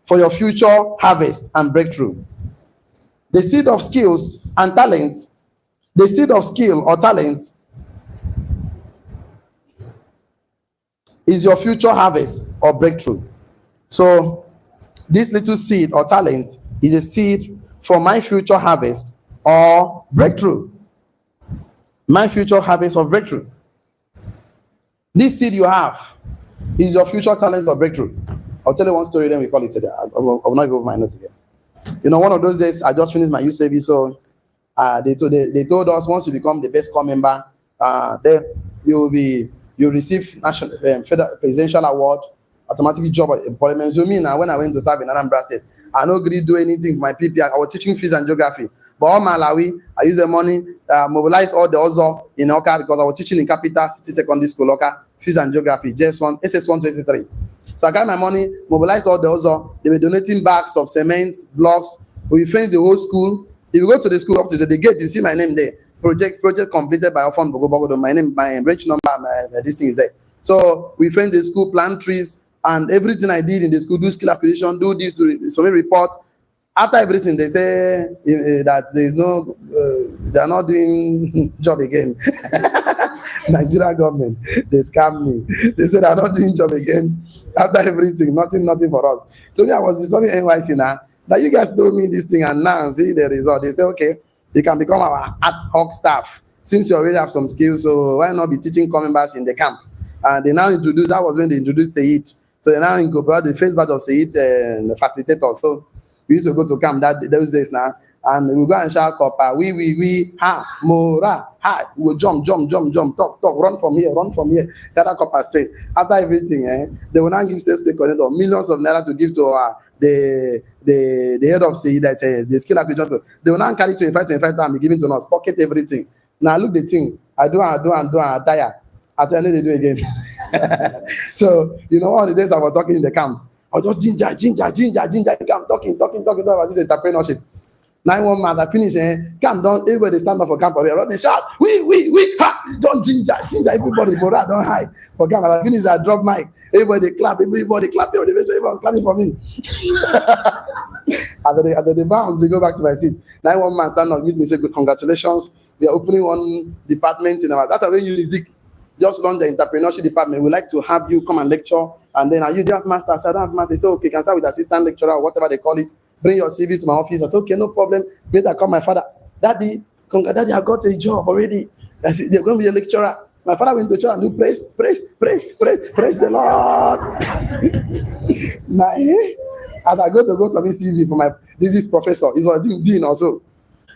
for your future harvest and breakthrough. The seed of skills and talents, the seed of skill or talents is your future harvest or breakthrough. So this little seed or talent is a seed for my future harvest or breakthrough. My future harvest or breakthrough. This seed you have is your future talent or breakthrough. I'll tell you one story, then we call it today. I will not go over my notes again. You know, one of those days, I just finished my youth service, so they told us once you become the best corps member, then you'll receive national federal presidential award, automatic job employment. So me now, when I went to serve in Anambra State, I no agree do anything for my PPI. I was teaching physics and geography, but all my Malawi, I use the money, mobilize all the other in Oka because I was teaching in Capital City Secondary School, Oka, physics and geography, JS1, SS1 to SS3. So I got my money, mobilized all the other. They were donating bags of cement, blocks. We finished the whole school. If you go to the school up to the gate, you see my name there. Project completed by Ofon Bogobogodo. My name, my branch number, this thing is there. So we finished the school, plant trees, and everything I did in the school, do skill acquisition, do this, do submit report. After everything, they say that there is no, they are not doing job again. Nigeria government, they scam me. They said they are not doing job again. After everything, nothing for us. So me, I was discussing NYC now. That you guys told me this thing and now see the result. They say, okay, you can become our ad hoc staff since you already have some skills. So why not be teaching corps members in the camp? And they now introduced. That was when they introduced Seit. So they now incorporate the first batch of Seit and the facilitator. So we used to go to camp those days now. And we go and shout copper, we, ha, mora, ha, we jump, talk, run from here, gather copper straight. After everything, they will now give state coordinator millions of naira to give to the head of CE, that's the skill acquisition. They will now carry 25 and be given to us, pocket everything. Now look the thing, I do, I tire. At the end they do again. So, you know, all the days I was talking in the camp, I was just ginger, I'm talking about this entrepreneurship. 9-1 man, I finish, camp down, everybody stand up for camp, they shout, we, ha, don't ginger, everybody, morale, don't hide. For camp, I finish, I drop mic, everybody clap, everybody was clapping for me. After the bounce, they go back to my seat. 9-1 man stand up, meet me, say, good, congratulations, we are opening one department in our, that's when you just run the entrepreneurship department. We like to have you come and lecture, and then you do have masters. I don't have masters. So okay, can start with assistant lecturer or whatever they call it. Bring your CV to my office. I said, okay, no problem. Later, call my father. Daddy, I got a job already. I said, they're going to be a lecturer. My father went to church and do praise the Lord. Now, and I go submit CV for this is professor. He's was dean also.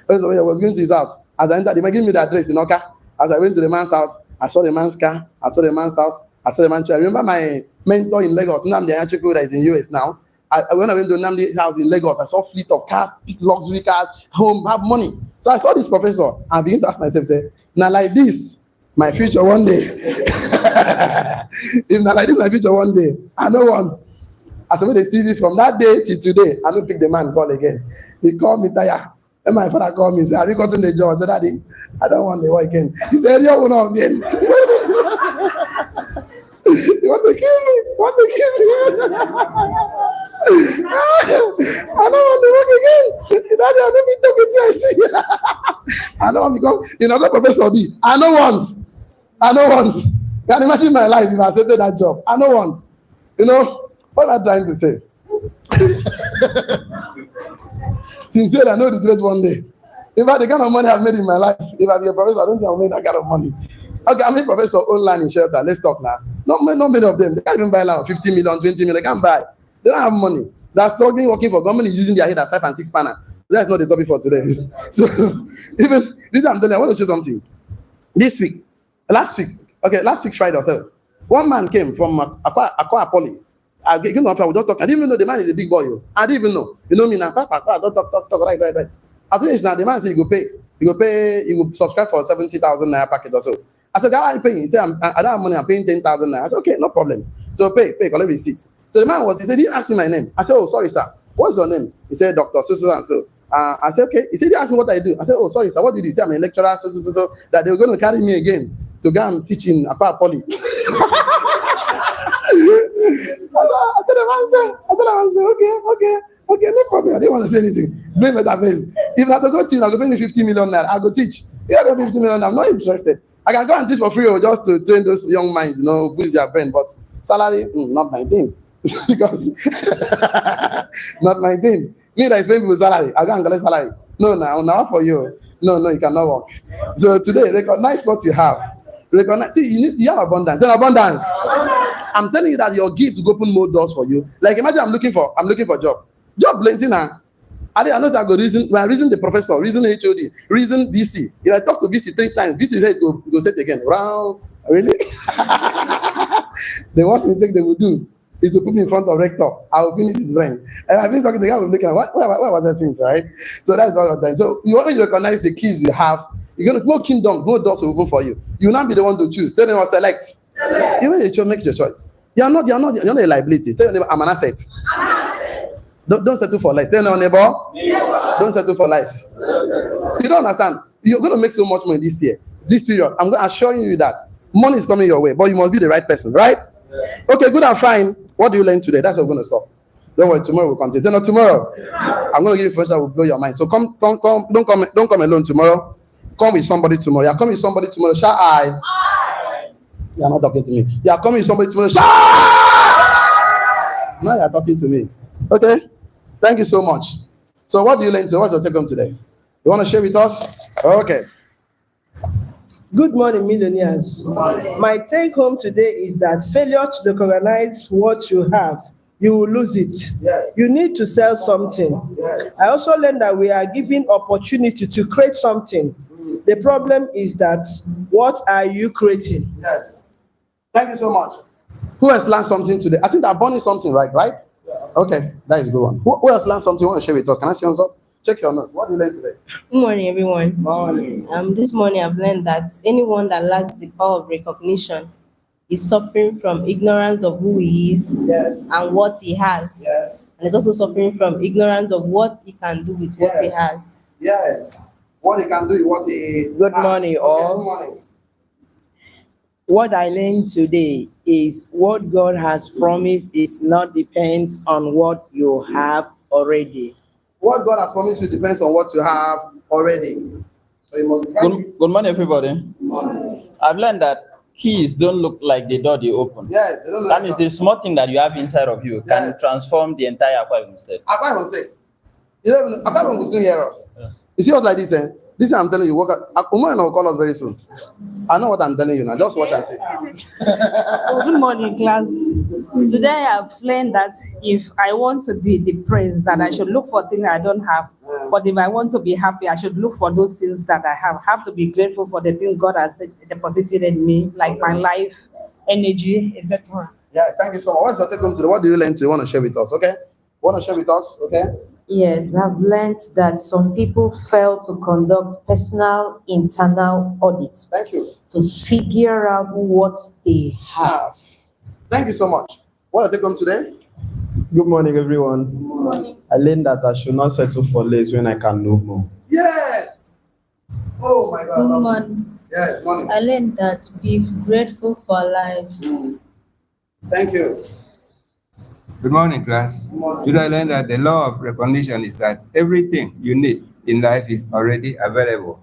I was going to his house. As I entered, he might give me the address in Oka. As I went to the man's house, I saw the man's car, I saw the man's house, I saw the man's tree. I remember my mentor in Lagos, Nnamdi Anyachukwu, that is in US now. When I went to Nnamdi's house in Lagos, I saw fleet of cars, big luxury cars, home, have money. So I saw this professor, and I began to ask myself, say, now like this, my future one day. If not like this, my future one day, I know once. I saw the CV from that day till today, I don't pick the man call again. He called me tired. And my father called me and said, have you gotten the job? I said, Daddy, I don't want the work again. He said, you want to again. You want to kill me? I don't want to work again. Daddy, I don't need to be I see. I don't want to go. You know, the professor B. I know once. Can you imagine my life if I accepted that job? I know once. You know, what I'm trying to say. Sincerely, I know the great one day. In fact, the kind of money I've made in my life, if I be a professor, I don't think I'll make that kind of money. Okay, I'm a professor, own land in shelter. Let's talk now. Not many of them. They can't even buy land 50 million, 20 million. They can't buy. They don't have money. They're struggling working for government is using their head at 5 and 6 spanner. That's not the topic for today. So even this I'm telling you, I want to show something. Last week Friday or so, one man came from Aqua Poly. I didn't even know the man is a big boy. I didn't even know. You know me now. Don't talk. Right. I finished now. The man said he will subscribe for 70,000 naira package or so. I said, how are you paying? He said, I don't have money, I'm paying 10,000 naira. I said, okay, no problem. So pay, collect receipt. So the man he said, he asked me my name. I said, oh, sorry, sir. What's your name? He said, Dr. So and so. I said, okay. He said, he asked me what I do. I said, oh, sorry, sir. What do you do? He said, I'm a lecturer, so, that they were going to carry me again to go and teach in Aqua Poly. I told him, okay, no problem. I didn't want to say anything. Blame that face. If I have to go teach, I'll go pay me 50 million naira. I'll go teach. If I go 50 million, I'm not interested. I can go and teach for free or just to train those young minds, boost their brain. But salary, not my thing. Because not my thing. Me that is paying people salary, I go and collect salary. No, now for you. No, you cannot work. So today, recognize what you have. Recognize. See, you have abundance. Then abundance. I'm telling you that your gifts will open more doors for you. Like imagine I'm looking for a job. Job plenty now. I know that I go reason. When I reason the professor, reason HOD, reason VC. If I talk to VC 3 times, VC said go set again. Round. Really? The worst mistake they will do is to put me in front of rector. I will finish his brain. And I've been talking to the guy who's looking at what was I saying, right? So that's all of that. So you want to recognize the keys you have. You're going to more kingdom, more doors will open for you. You will not be the one to choose. Tell them what select. Even if you make your choice. You're not a liability. Tell your neighbor, I'm an asset. Don't settle for less. Tell your neighbor, don't settle for less. So you don't understand. You're going to make so much money this year, this period. I'm going to assure you that money is coming your way, but you must be the right person, right? Okay, good and fine. What do you learn today? That's what we're going to stop. Don't worry, tomorrow we'll continue. Then tomorrow, I'm going to give you first that will blow your mind. So come. Don't come alone tomorrow. Come with somebody tomorrow. You're coming with somebody tomorrow. Shall I? You're not talking to me. You're coming with somebody tomorrow. Shall I? Now you're talking to me. Okay? Thank you so much. So what do you learn today? What's your take home today? You want to share with us? Okay. Good morning, millionaires. Good morning. My take home today is that failure to recognize what you have, you will lose it. Yes. You need to sell something. Yes. I also learned that we are given opportunity to create something. The problem is that what are you creating? Yes. Thank you so much. Who has learned something today? I think they're burning something, right? Yeah. Okay, that is a good one. Who has learned something you want to share with us? Can I see your notes? Check your notes. What did you learn today? Good morning, everyone. Morning. This morning I've learned that anyone that lacks the power of recognition is suffering from ignorance of who he is Yes. and what he has. Yes. And is also suffering from ignorance of what he can do with what he Yes. has. Yes. What he can do, what he... Good morning, all. Good morning. What I learned today is what God has promised is not depends on what you have already. What God has promised you depends on what you have already. So you must find it. Good morning, everybody. Good morning. I've learned that keys don't look like the door they open. Yes. They don't That means the small thing that you have inside of you can Yes. transform the entire Akwa Ibom State. Akwa Ibom State. You don't even... Akwa Ibom will soon hear us. Yeah. You see us like this, eh? This is I'm telling you, Umar will call us very soon. I know what I'm telling you now. Just watch and see. Good morning, class. Today I've learned that if I want to be depressed, that I should look for things I don't have. But if I want to be happy, I should look for those things that I have. Have to be grateful for the things God has deposited in me, like my life, energy, etc. Yeah, thank you so much. What's your take home today? What do you learn today? You want to share with us, okay? Want to share with us, okay? Yes, I've learned that some people fail to conduct personal internal audits Thank you. to figure out what they have. Thank you so much. What do you take home today? Good morning, everyone. I learned that I should not settle for less when I can know more. Yes. Oh my God. I Good love morning. this. Yes, morning. I learned that be grateful for life. Thank you. Good morning, class. Good morning. Today I learned that the law of recognition is that everything you need in life is already available.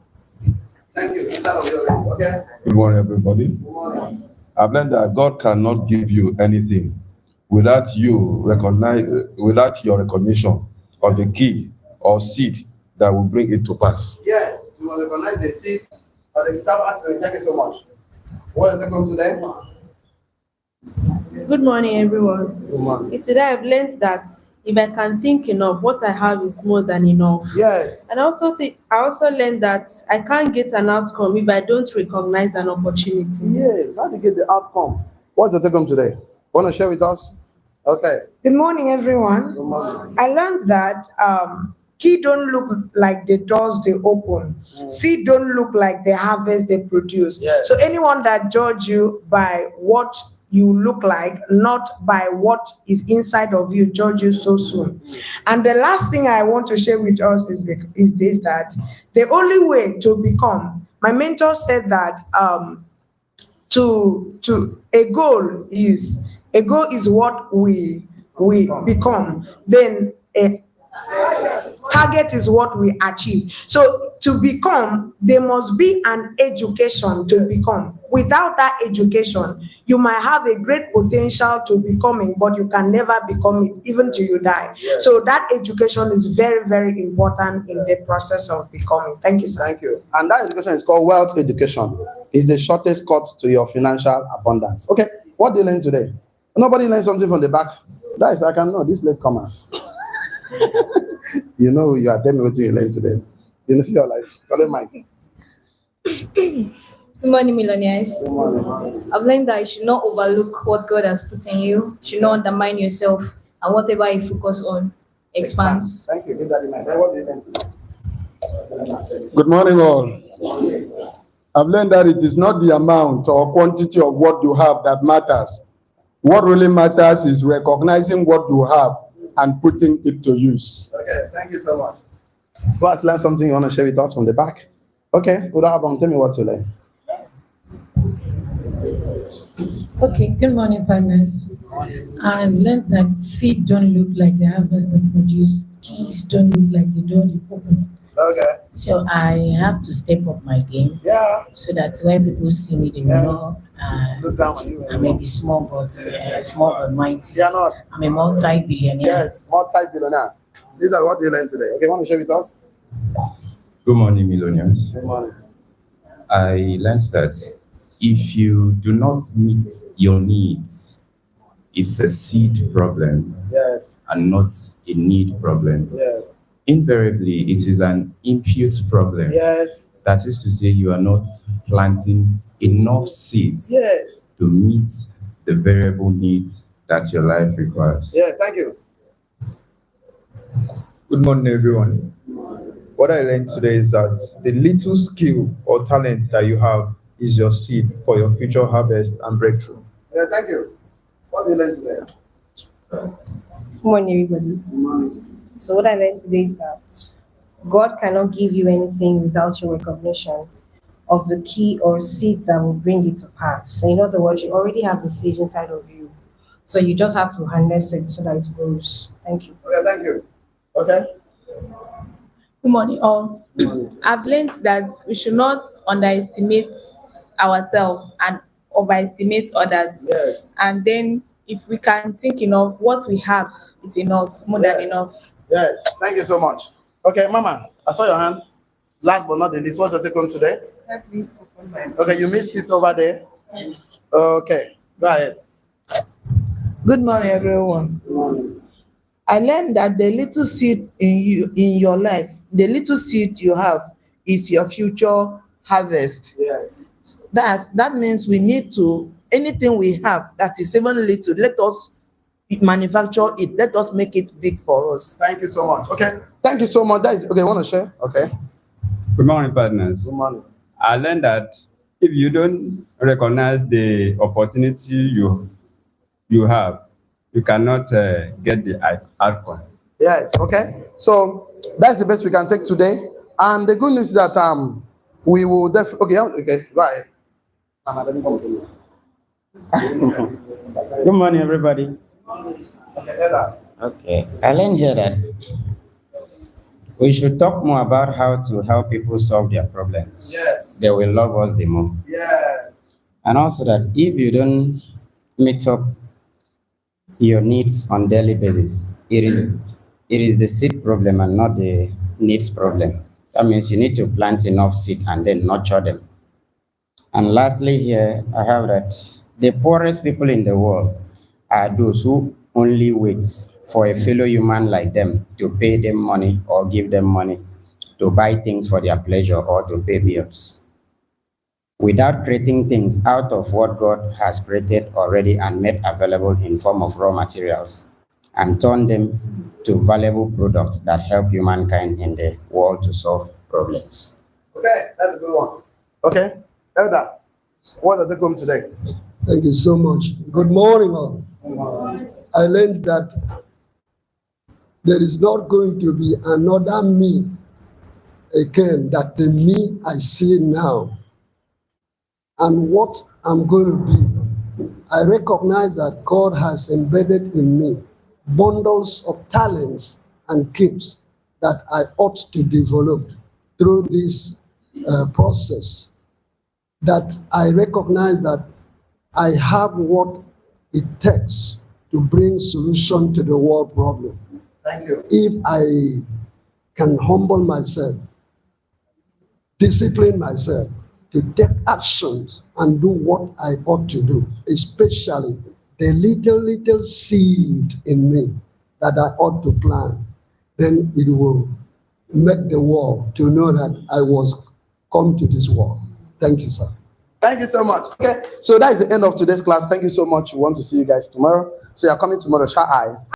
Thank you. Inside of you already, okay? Good morning, everybody. Good morning. I've learned that God cannot give you anything without your recognition of the key or seed that will bring it to pass. Yes, you must recognize the seed of the kitab accident. Thank you so much. What is the come today? Good morning, everyone. Good morning. Today I've learned that if I can think enough, what I have is more than enough. Yes. And I also learned that I can't get an outcome if I don't recognize an opportunity. Yes. How do you get the outcome? What's the take home today? Want to share with us? Okay. Good morning, everyone. Good morning. I learned that key don't look like the doors they open. Seed don't look like the harvest they produce. Yes. So anyone that judge you by what you look like, not by what is inside of you, judge you so soon. And the last thing I want to share with us is this, that the only way to become, my mentor said that to a goal is what we become, then a target is what we achieve. So to become, there must be an education to become. Without that education, you might have a great potential to becoming, but you can never become it even till you die. Yes. So that education is very, very important in the process of becoming. Thank you, sir. Thank you. And that education is called wealth education. It's the shortest cut to your financial abundance. Okay, what do you learn today? Nobody learned something from the back. Guys, I can know these latecomers. You know, you are telling me what you learned today. You know, see your life. Call it Mike. Good morning, millionaires. Good morning. I've learned that you should not overlook what God has put in you. You should not undermine yourself, and whatever you focus on expands. Thank you. Give that in my head. What do you learn today? Good morning, all. I've learned that it is not the amount or quantity of what you have that matters. What really matters is recognizing what you have and putting it to use. Okay, thank you so much. Who has learned something you want to share with us from the back? Okay, Udabong, tell me what to learn. Okay, good morning, partners. I learned that seed don't look like the harvest they produce. Keys don't look like the door they open. Okay. So I have to step up my game. Yeah. So that when people see me, they will know Look down on you. I may be small but mighty. Yeah, not. I'm a multi-billionaire. Yes, multi-billionaire. These are what you learned today. Okay, want to share with us? Good morning, millionaires. Good morning. I learned that if you do not meet your needs, it's a seed problem Yes. and not a need problem. Yes. Invariably, it is an input problem. Yes. That is to say, you are not planting enough seeds Yes. to meet the variable needs that your life requires. Yeah, thank you. Good morning, everyone. What I learned today is that the little skill or talent that you have is your seed for your future harvest and breakthrough. Yeah, thank you. What did you learn today? Good morning, everybody. Good morning. So what I learned today is that God cannot give you anything without your recognition of the key or seed that will bring it to pass. So in other words, you already have the seed inside of you. So you just have to harness it so that it grows. Thank you. Okay, thank you. Okay. Good morning, all. I've learned that we should not underestimate ourselves and overestimate others. Yes. And then if we can think enough, what we have is enough, more than enough. Yes. Thank you so much. Okay, Mama, I saw your hand. Last but not the least, what's your take on today? Okay, you missed it over there. Okay, go ahead. Good morning, everyone. Good morning. I learned that the little seed in your life, the little seed you have is your future harvest. Yes. That means we need to, anything we have that is even little, let us manufacture it. Let us make it big for us. Thank you so much. Okay. Thank you so much. That is okay. Want to share? Okay. Good morning, partners. Good morning. I learned that if you don't recognize the opportunity you have, you cannot get the outcome. Yes. Okay. So that's the best we can take today. And the good news is that we will definitely. Okay. Go ahead. Good morning, everybody. Okay. Okay, I learned here that we should talk more about how to help people solve their problems. Yes. They will love us the more. Yeah. And also that if you don't meet up your needs on daily basis, it is the seed problem and not the needs problem. That means you need to plant enough seed and then nurture them. And lastly here, I have that the poorest people in the world are those who only wait for a fellow human like them to pay them money or give them money to buy things for their pleasure or to pay bills. Without creating things out of what God has created already and made available in form of raw materials and turn them to valuable products that help humankind in the world to solve problems. Okay, that's a good one. Okay, Elder, what does it come today? Thank you so much. Good morning, all. I learned that there is not going to be another me again, that the me I see now and what I'm going to be. I recognize that God has embedded in me bundles of talents and gifts that I ought to develop through this process. That I recognize that I have what it takes to bring solution to the world problem. Thank you. If I can humble myself, discipline myself to take actions and do what I ought to do, especially the little seed in me that I ought to plant, then it will make the world to know that I was come to this world. Thank you, sir. Thank you so much. Okay, so that is the end of today's class. Thank you so much. We want to see you guys tomorrow. So you're coming tomorrow, shall I?